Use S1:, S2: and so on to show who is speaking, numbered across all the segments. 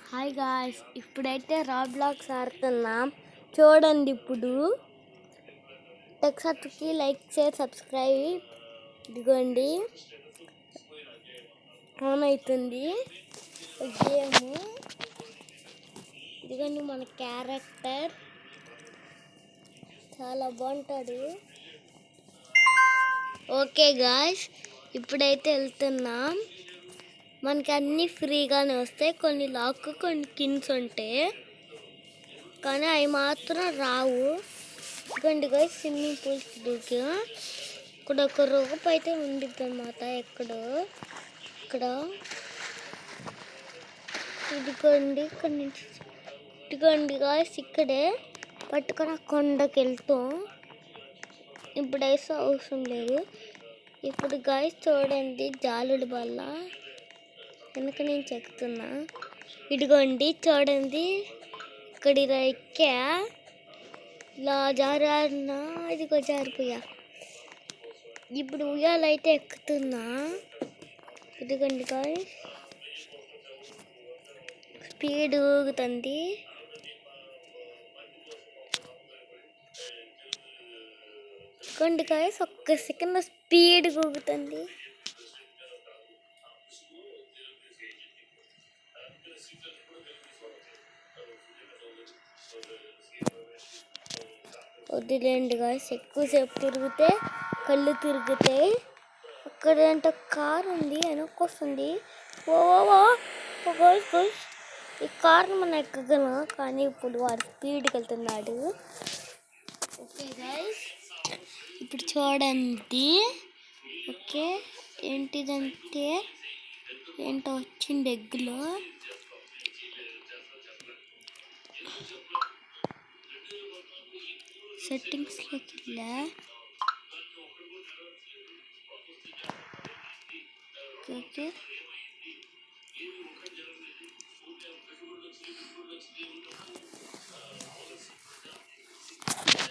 S1: Hi guys, ఇప్పుడైతే Roblox ఆడుతున్నాం. చూడండి, ఇప్పుడు టెక్సాట్కి లైక్ షేర్ సబ్స్క్రైబ్. ఇదిగోండి ఆన్ అవుతుంది గేమ్. ఇదిగోండి మన క్యారెక్టర్ చాలా బాగుంటాడు. ఓకే గాయ్స్, ఇప్పుడైతే వెళ్తున్నాం. మనకి అన్నీ ఫ్రీగానే వస్తాయి. కొన్ని లాక్, కొన్ని కిన్స్ ఉంటాయి, కానీ అవి మాత్రం రావు. ఇదిగోండి గాయ్స్, స్విమ్మింగ్ పూల్స్ దూకి ఇక్కడ ఒక రూప్ అయితే ఉండిద్ది అన్నమాట. ఎక్కడో ఇక్కడ ఇదిగోండి, ఇక్కడ నుంచి ఇదిగోండి గాయ్స్, ఇక్కడే పట్టుకొని కొండకి వెళ్తాం. ఇప్పుడైతే అవసరం లేదు. ఇప్పుడు గాయ్స్ చూడండి, జాలుడు వల్ల వెనక నేను చెప్తున్నా. ఇదిగోండి చూడండి, ఇక్కడ ఇలా ఎక్కా, ఇలా జారాడినా, ఇదిగో జారిపోయా. ఇప్పుడు ఉయ్యాలైతే ఎక్కుతున్నా. ఇదిగోండి గాయ్స్, స్పీడ్ ఊగుతుంది. ఇదిగోండి గాయ్స్, ఒక్క సెకండ్ స్పీడ్ ఊగుతుంది. వదిలేండి గాయ్స్, ఎక్కువసేపు తిరిగితే కళ్ళు తిరుగుతాయి. అక్కడ అంటే కార్ ఉంది, వెనక్కొస్తుంది. ఓ గాయ్స్, ఈ కార్ని మనం ఎక్కగలం, కానీ ఇప్పుడు వాడు స్పీడ్కి వెళ్తున్నాడు. ఓకే గాయ్స్, ఇప్పుడు చూడండి. ఓకే, ఏంటిదంటే ఏంటో వచ్చింది ఎగ్గులో. సెట్టింగ్స్లోకి వెళ్ళా. ఓకే,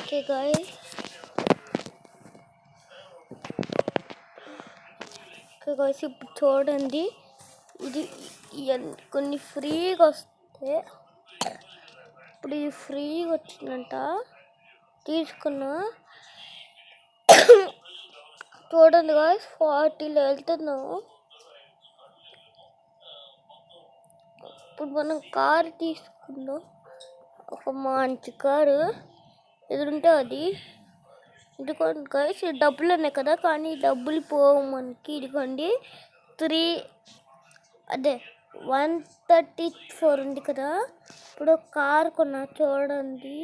S1: ఓకే గాయ్స్, ఇప్పుడు చూడండి. ఇది కొన్ని ఫ్రీగా వస్తే, ఇప్పుడు ఇది ఫ్రీగా వచ్చిందంట, తీసుకున్నా. చూడండి గాయ్స్, 40లో వెళ్తున్నాము. ఇప్పుడు మనం కారు తీసుకున్నాం, ఒక మంచి కారు. ఎదురుంటే అది. ఇదిగోండి గాయ్స్, డబ్బులు ఉన్నాయి కదా, కానీ డబ్బులు పోవు మనకి. ఇదిగోండి 134 ఉంది కదా. ఇప్పుడు కారు కొన్నా, చూడండి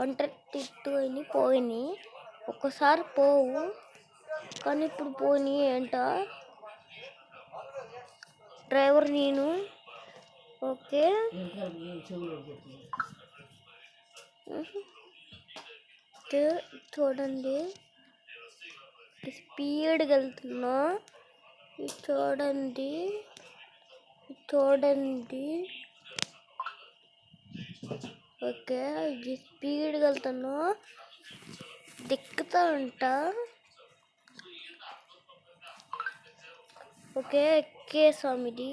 S1: 132 అని పోయినాయి. ఒక్కసారి పోవు, కానీ ఇప్పుడు పోయినాయి. ఏంట డ్రైవర్ నేను. ఓకే, చూడండి స్పీడ్గా వెళ్తున్నా. చూడండి ఓకే, ఇది స్పీడ్గా వెళ్తున్నా, దిక్కుతా ఉంటా. ఓకే, ఎక్కేసాం. ఇది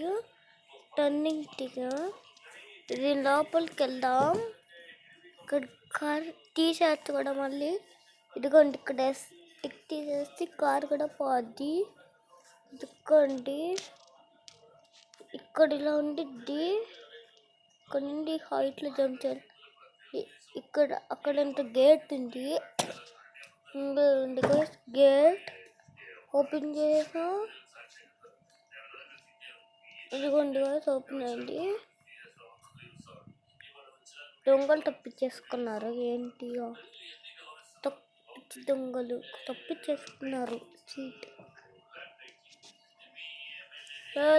S1: టర్నింగ్ దిగా, ఇది లోపలికి వెళ్దాం. ఇక్కడ కార్ తీసేస్తే కూడా మళ్ళీ, ఇదిగోండి ఇక్కడ టిక్ తీసేస్తే కార్ కూడా పోద్ది. ఇదిగోండి ఇక్కడ ఇలా ఉండిద్ది. ఇక్కడ నుండి హైట్లో జంప్ చేయాలి. ఇక్కడ అక్కడంత గేట్ ఉంది. గేట్ ఓపెన్ చేసా. ఇదిగోండి ఓపెన్ అయింది. దొంగలు తప్పించేసుకున్నారు. ఏంటి దొంగలు తప్పించేసుకున్నారు. సీట్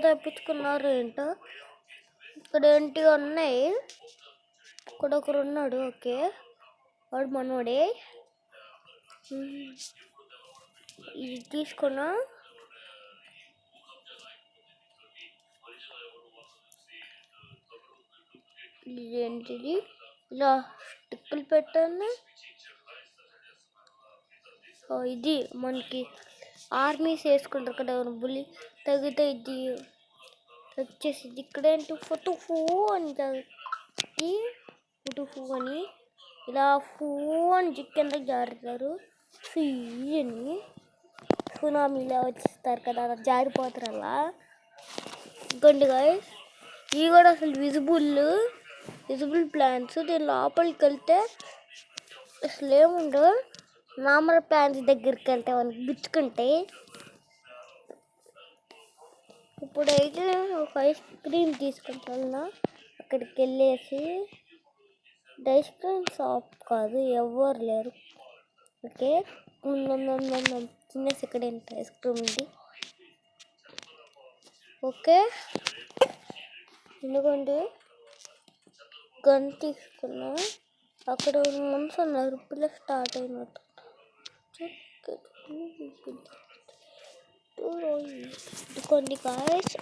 S1: తప్పించుకున్నారు ఏంటో. ఇక్కడ ఏంటి ఉన్నాయి. ఇక్కడ ఒకరు ఉన్నాడు. ఓకే, వాడు మనోడే. ఇది తీసుకున్నా. ఇదేంటిది, ఇలా స్టిక్కులు పెట్టాను. ఇది మనకి ఆర్మీస్ వేసుకుంటారు కదా, బుల్లి తగితే ఇది వచ్చేసింది. ఇక్కడేంటి ఫోటో అని ఫోటో అని ఇలా అని కింద జారుతారు. అని సునామీలా వచ్చేస్తారు కదా, అలా జారిపోతారు. అలా ఇంకోండి గాయ్స్, ఇవి కూడా అసలు విజిబుల్ ప్లాంట్స్. దీని లోపలికి వెళ్తే అసలు ఏముండవు. నార్మల్ ప్లాంట్స్ దగ్గరికి వెళ్తే మనకి గుచ్చుకుంటాయి. ఇప్పుడైతే ఒక ఐస్ క్రీమ్ తీసుకుంటున్నా. అక్కడికి వెళ్ళేసి ఐస్ క్రీమ్ షాప్ కాదు, ఎవరు లేరు. ఓకే, చిన్న సెకండ్ ఐస్ క్రీమ్ ఉంది. ఓకే, ఎందుకంటే గన్ తీసుకున్నా. అక్కడ మనిషి ఉన్నారు, పిల్లలు స్టార్ట్ అయినట్టు. ఇదిగోండి గాయ్స్,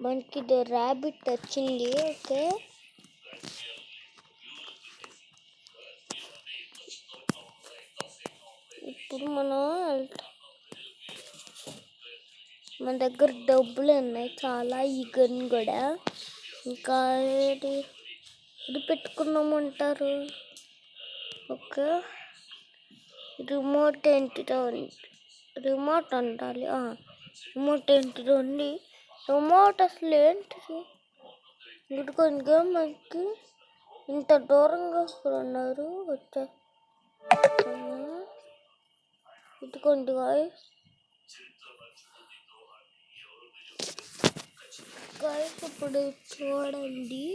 S1: మనకి ర్యాబిట్ వచ్చింది. ఓకే, ఇప్పుడు మన దగ్గర డబ్బులు ఉన్నాయి చాలా. ఈ గన్ కూడా ఇంకా ఇది పెట్టుకున్నామంటారు. ఓకే, రిమోట్ ఏంటిదో రిమోట్ అంటాలి. రిమోట్ ఏంటిదో ఉంది. రిమోట్ అసలు ఏంటిది? ఇదిగోండి మనకి ఇంత దూరంగా ఉన్నారు. వచ్చే ఇదిగోండి గాయ్స్, ఇప్పుడు చూడండి.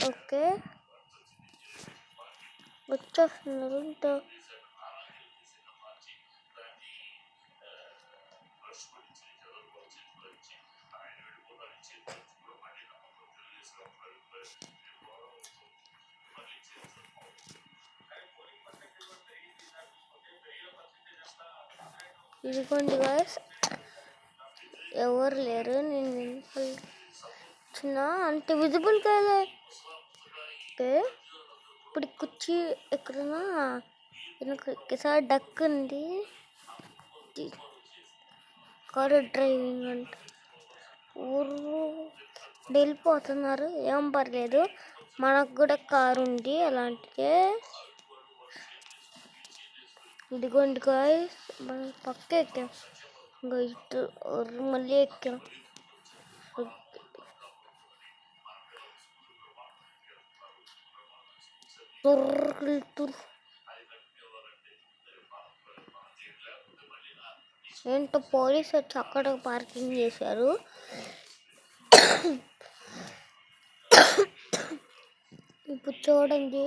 S1: ఓకే, వచ్చేస్తున్నారు. ఇదిగోండి గాయ్స్, ఎవరు లేరు. నేను చిన్న అంటే విజిబుల్ కదా. ఓకే, ఇప్పుడు కుర్చీ ఎక్కడన్నా ఒకసారి డక్ ఉంది. కారు డ్రైవింగ్ అంటే ఊరు వెళ్ళిపోతున్నారు. ఏం పర్లేదు, మనకు కూడా కారు ఉంది అలాంటిదే. ఇదిగోండి గాయ్స్, మనం పక్క ఎక్కాం. ఇంకా ఇటు మళ్ళీ ఎక్కాం. ఏంటో పోలీసు వచ్చి అక్కడ పార్కింగ్ చేశారు. ఇప్పుడు చూడండి,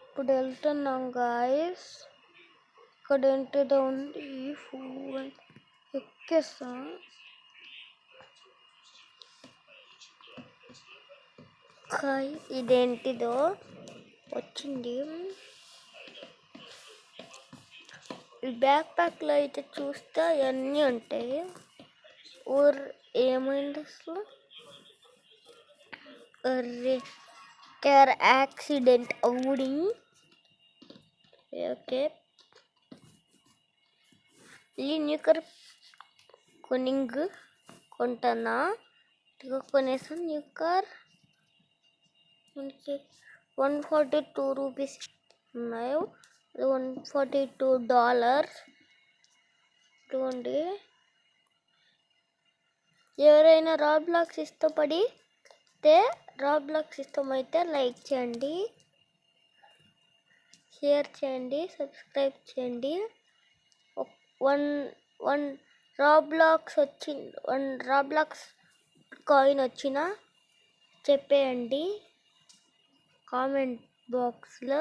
S1: ఇప్పుడు వెళ్తున్నాం గాయస్. ఇక్కడ ఏంటిదో ఉంది, ఎక్కేస్తాం. ఇదేంటిదో వచ్చింది. ఈ బ్యాక్ ప్యాక్లో అయితే చూస్తే అవన్నీ ఉంటాయి. ఏమైంది అసలు? కేర్ యాక్సిడెంట్ అవుడి. ఓకే, ఈ న్యూ కార్ కొంటున్నా. కొనేసాం న్యూ కార్. మనకి 142 రూపీస్ ఉన్నాయి. $142. చూడండి, ఎవరైనా రాబ్లాక్స్ ఇష్టపడితే ఇష్టమైతే లైక్ చేయండి, షేర్ చేయండి, సబ్స్క్రైబ్ చేయండి. వన్ రాబ్లాక్స్ కాయిన్ వచ్చినా చెప్పేయండి కామెంట్ బాక్స్లో.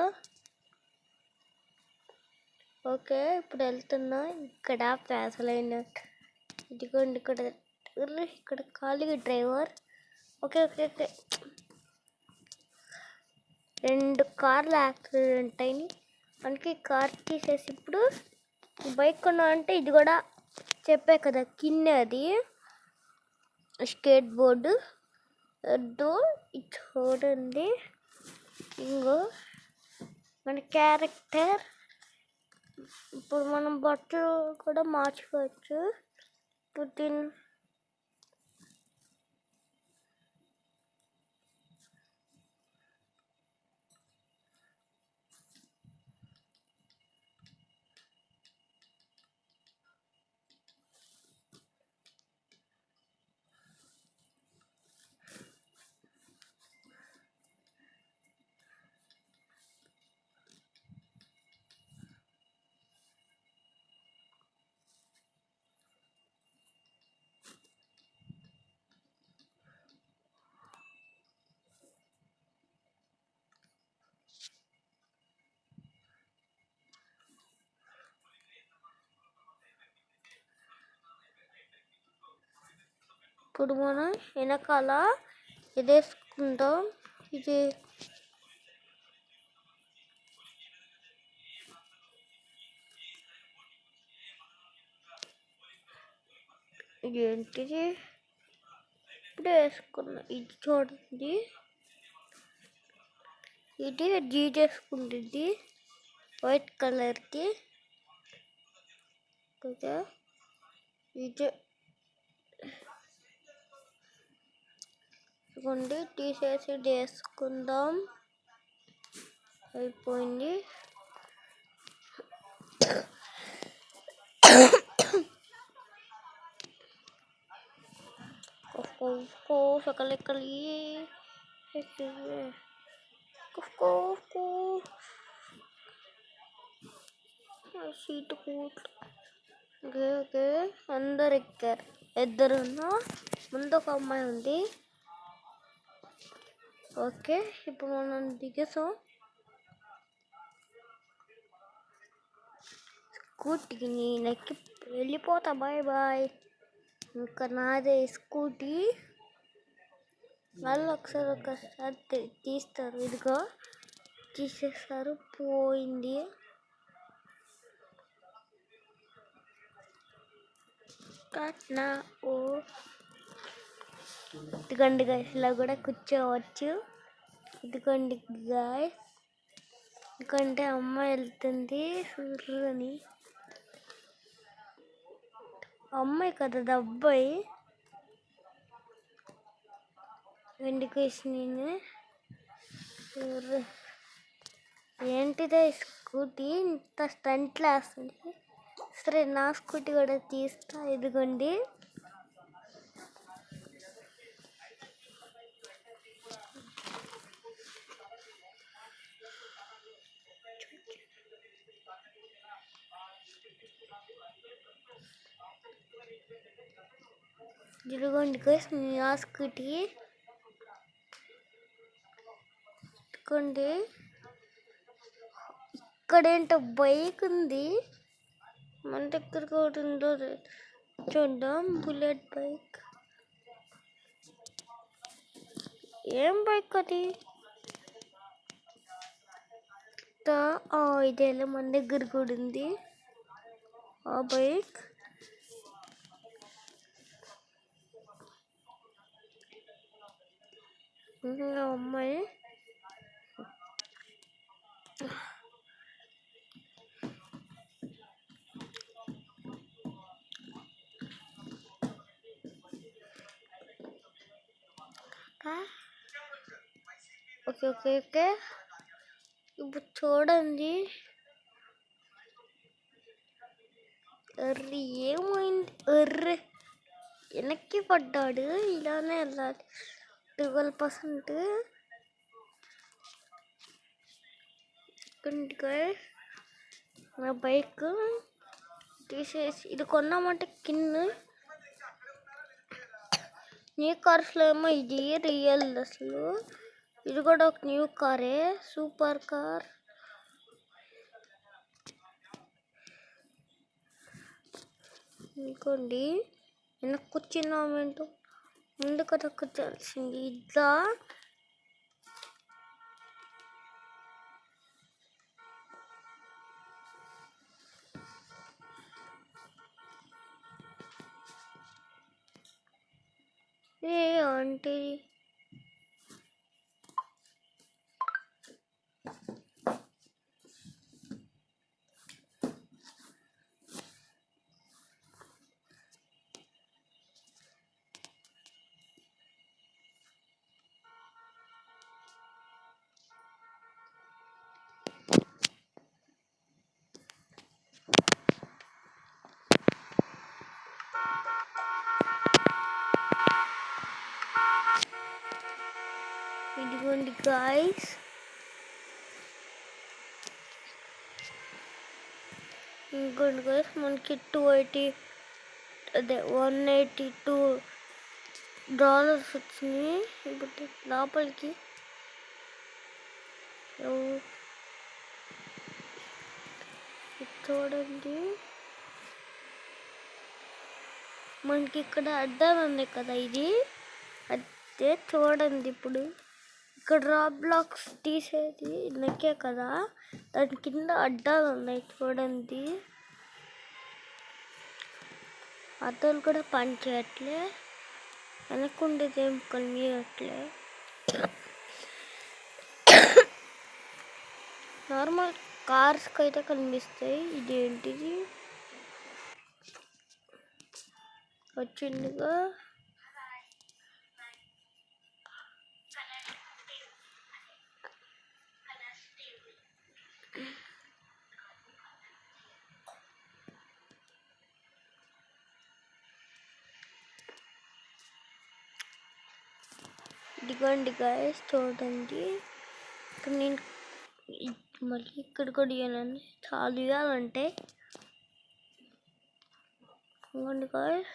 S1: ఓకే, ఇప్పుడు వెళ్తున్నా. ఇక్కడ ప్యాసలైన ఇదిగోండి, ఇక్కడ ఖాళీ డ్రైవర్. ఓకే ఓకే ఓకే, 2 కార్లు యాక్సిడెంట్ అయినాయి. మనకి కార్ తీసేసి ఇప్పుడు బైక్ కొన్నా అంటే ఇది కూడా చెప్పే కదా కిన్నే అది. స్కేట్ బోర్డు ఇది చూడండి. ఇంకో మన క్యారెక్టర్. ఇప్పుడు మనం బట్టలు కూడా మార్చుకోవచ్చు. ఇప్పుడు మనం వెనకాల ఇది వేసుకుంటాం. ఇది ఏంటిది ఇప్పుడు వేసుకున్నా. ఇది చూడండి, ఇది చేసుకుంటుంది వైట్ కలర్కి. ఇది ఇదిగోండి, తీసేసి వేసుకుందాం. అయిపోయింది. సకలెక్కలి సీటు కూట్లు. ఓకే, అందరు ఎక్కారు. ఇద్దరున్నా, ముందు ఒక అమ్మాయి ఉంది. ఓకే, ఇప్పుడు మనం దిగేసాం. స్కూటీకి నేను ఎక్కి వెళ్ళిపోతా. Bye bye. ఇంకా నాదే స్కూటీ. వాళ్ళు ఒకసారి తీస్తారు. ఇదిగో తీసేస్తారు. పోయింది. కట్నా ఓ ఇదిగోండి గాయస్, ఇలా కూడా కూర్చోవచ్చు. ఇదిగోండి గాయస్, ఎందుకంటే అమ్మాయి వెళ్తుంది అని. అమ్మాయి కదా, అబ్బాయి. నేను ఏంటిదే స్కూటీ ఇంత స్టంట్లో వేస్తుంది. సరే, నా స్కూటీ కూడా తీస్తా. ఇదిగోండి, నా స్కూటీ. ఇదిగోండి, ఇక్కడేంటో బైక్ ఉంది. మన దగ్గర కూడా ఉందో చూద్దాం. Bullet bike. ఏం బైక్ అది? ఇదేలా మన దగ్గర కూడా ఉంది ఆ బైక్. అమ్మాయి ఓకే ఓకే ఓకే. ఇప్పుడు చూడండి, ఏమైంది? వెనక్కి పడ్డాడు. ఇలానే వెళ్ళాలి. 12%. నా బైక్ తీసేసి ఇది కొన్నామంటే న్యూ కార్స్లో ఏమో ఇది రియల్. అసలు ఇది కూడా ఒక న్యూ కారే, సూపర్ కార్. ఇంకోండి, వెనక్కి కూర్చున్నామేంటో, ముందు కదా కూర్చోాల్సింది. ఇట్లా ఏ ఆంటీ ఇదిగోండి గాయ్స్, ఇంకోండి గాయ్స్, మనకి $182 వచ్చినాయి. ఇప్పుడు లోపలికి చూడండి, మనకి ఇక్కడ అడ్డాలు ఉంది కదా, ఇది అదే చూడండి. ఇప్పుడు ఇక్కడ రాబ్లాక్స్ తీసేది నొక్కే కదా, దాని కింద అడ్డాలు ఉన్నాయి చూడండి. అద్దాలు కూడా పని చేయట్లే, వెనకుండేది ఏం కనిపించట్లే. నార్మల్ కార్స్కి అయితే కనిపిస్తాయి. ఇదేంటిది వచ్చిందిగా, ఇదిగోండి గాయస్ చూడండి. ఇక్కడ నేను మళ్ళీ ఇక్కడ కూడా ఇవ్వాలండి, చాలా ఇవ్వాలంటే. ఇదిగోండి గాయస్,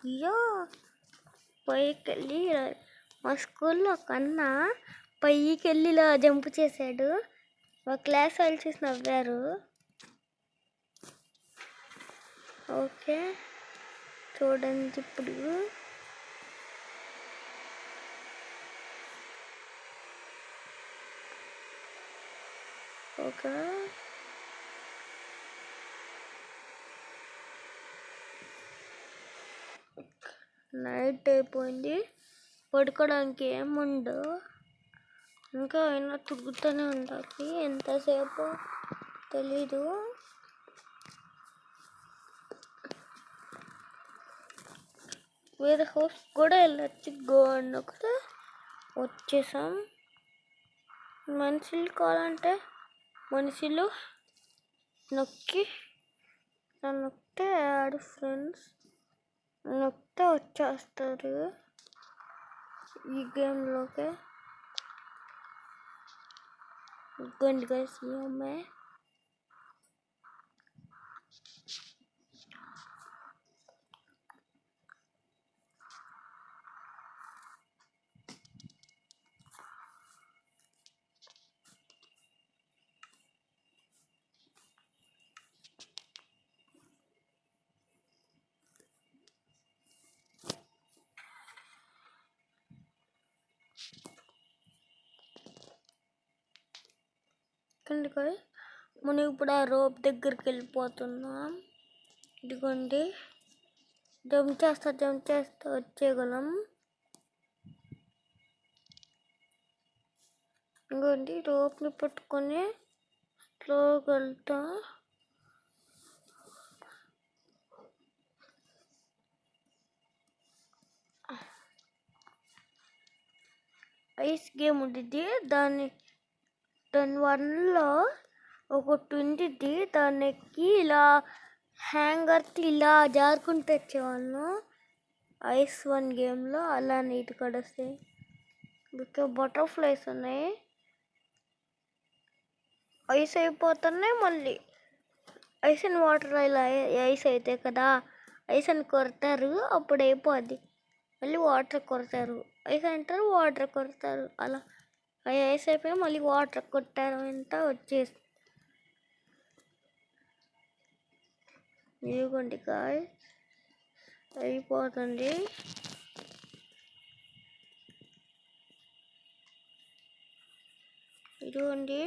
S1: అయ్యో పైకి వెళ్ళి, మా స్కూల్లో కన్నా పైకి వెళ్ళి ఇలా జంప్ చేశాడు. మా క్లాస్ వాళ్ళు చూసి నవ్వారు. ఓకే చూడండి, ఇప్పుడు ఓకే నైట్ అయిపోయింది, పడుకోవడానికి ఏముండవు, ఇంకా అయినా తిరుగుతూనే ఉండాలి. ఎంతసేపు తెలీదు. వేరే హౌస్ కూడా వెళ్ళొచ్చు, గో అన్న కూడా వచ్చేసాం. మనుషులు కావాలంటే మనుషులు నొక్కితే ఆడు ఫ్రెండ్స్ నొక్కితే వచ్చేస్తారు ఈ గేమ్లోకి. ఇంకోండి గైస్, ఈ అమ్మాయి మనం ఇప్పుడు ఆ రోప్ దగ్గరికి వెళ్ళిపోతున్నాం. ఇదిగోండి, జంప్ చేస్తా వచ్చేయగలం. ఇదిగోండి, రోప్ని పట్టుకొని స్లోగా వెళ్తా. ఐస్ గేమ్ ఉంటుంది, దాని 1లో ఒకటి ఉంటుంది, దాన్ని ఎక్కి ఇలా హ్యాంగర్కి ఇలా జారుకుంటూ వచ్చేవాళ్ళం. ఐస్ 1 గేమ్లో అలా నీట్ కడొస్తాయి. ఇంకా బటర్ఫ్లైస్ ఉన్నాయి, ఐస్ అయిపోతున్నాయి. మళ్ళీ ఐస్ అండ్ వాటర్ ఇలా ఐస్ అవుతాయి కదా, ఐస్ అని కొడతారు, అప్పుడు అయిపోద్ది. మళ్ళీ వాటర్ కొడతారు, ఐస్ అంటారు, వాటర్ కొడతారు. అలా ఐస్ అయిపోయి మళ్ళీ వాటర్ కొట్టారు అంతా వచ్చేసి. ఇదిగోండి గాయ్, అయిపోతుంది. ఇదిగోండి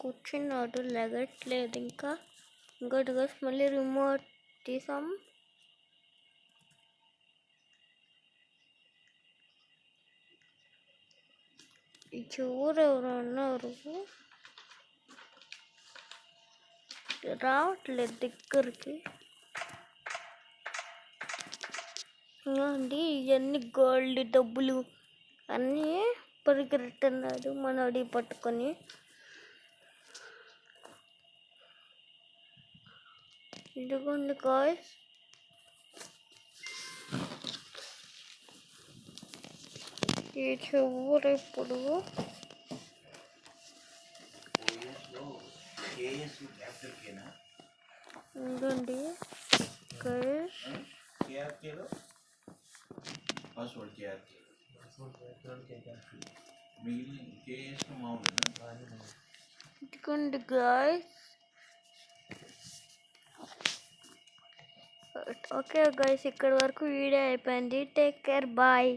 S1: కూర్చున్నాడు, లెగట్లేదు ఇంకా. ఇంకోటి గైస్ మళ్ళీ రిమోట్ తీసాం. ఈ చివరు ఎవరు ఉన్నారు, రావట్లేదు దగ్గరికి. అండి ఇవన్నీ గోల్డ్ డబ్బులు అన్నీ పరిగెడుతున్నాడు మనోడి పట్టుకొని. ఇదిగోండి గాయ్స్, ఈ చివరు ఇప్పుడు ఇదండి గాయ్స్. ఇదిగోండి గాయ్స్. ఓకే గైస్, ఇక్కడ వరకు వీడియో అయిపోయింది. Take care, bye.